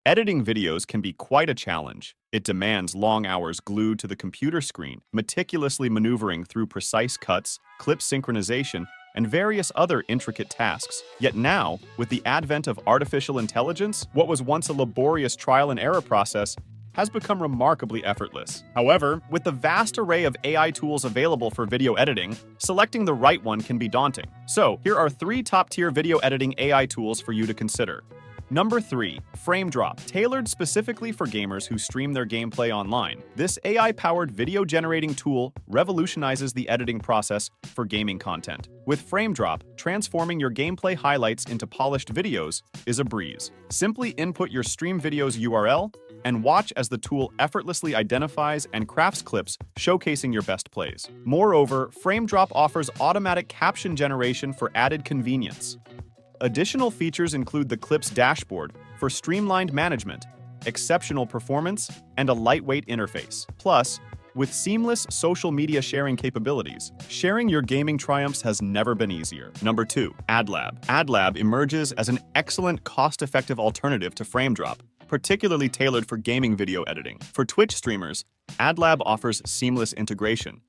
Editing videos can be quite a challenge. It demands long hours glued to the computer screen, meticulously maneuvering through precise cuts, clip synchronization, and various other intricate tasks. Yet now, with the advent of artificial intelligence, what was once a laborious trial and error process has become remarkably effortless. However, with the vast array of AI tools available for video editing, selecting the right one can be daunting. So, here are 3 top-tier video editing AI tools for you to consider. Number 3. Framedrop. Tailored specifically for gamers who stream their gameplay online, this AI-powered video-generating tool revolutionizes the editing process for gaming content. With Framedrop, transforming your gameplay highlights into polished videos is a breeze. Simply input your stream video's URL and watch as the tool effortlessly identifies and crafts clips showcasing your best plays. Moreover, Framedrop offers automatic caption generation for added convenience. Additional features include the clip's dashboard for streamlined management, exceptional performance, and a lightweight interface. Plus, with seamless social media sharing capabilities, sharing your gaming triumphs has never been easier. Number 2. AdLab. AdLab emerges as an excellent cost-effective alternative to Framedrop, particularly tailored for gaming video editing. For Twitch streamers, AdLab offers seamless integration,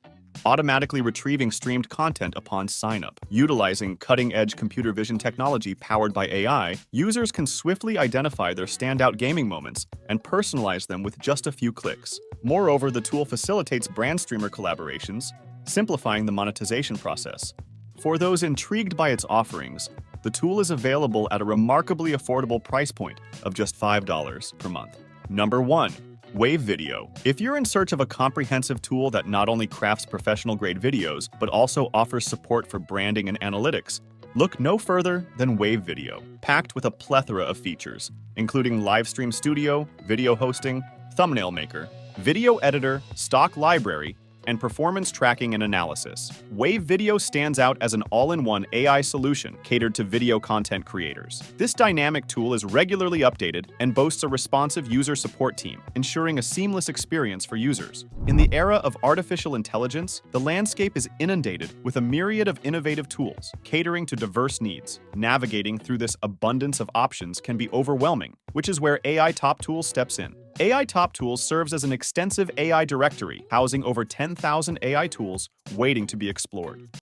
automatically retrieving streamed content upon sign-up. Utilizing cutting-edge computer vision technology powered by AI, users can swiftly identify their standout gaming moments and personalize them with just a few clicks. Moreover, the tool facilitates brand streamer collaborations, simplifying the monetization process. For those intrigued by its offerings, the tool is available at a remarkably affordable price point of just $5 per month. Number 1. Wave Video. If you're in search of a comprehensive tool that not only crafts professional-grade videos, but also offers support for branding and analytics, look no further than Wave Video. Packed with a plethora of features, including live stream studio, video hosting, thumbnail maker, video editor, stock library, and performance tracking and analysis, Wave Video stands out as an all-in-one AI solution catered to video content creators. This dynamic tool is regularly updated and boasts a responsive user support team, ensuring a seamless experience for users. In the era of artificial intelligence, the landscape is inundated with a myriad of innovative tools, catering to diverse needs. Navigating through this abundance of options can be overwhelming, which is where AI Top Tools steps in. AI Top Tools serves as an extensive AI directory, housing over 10,000 AI tools waiting to be explored.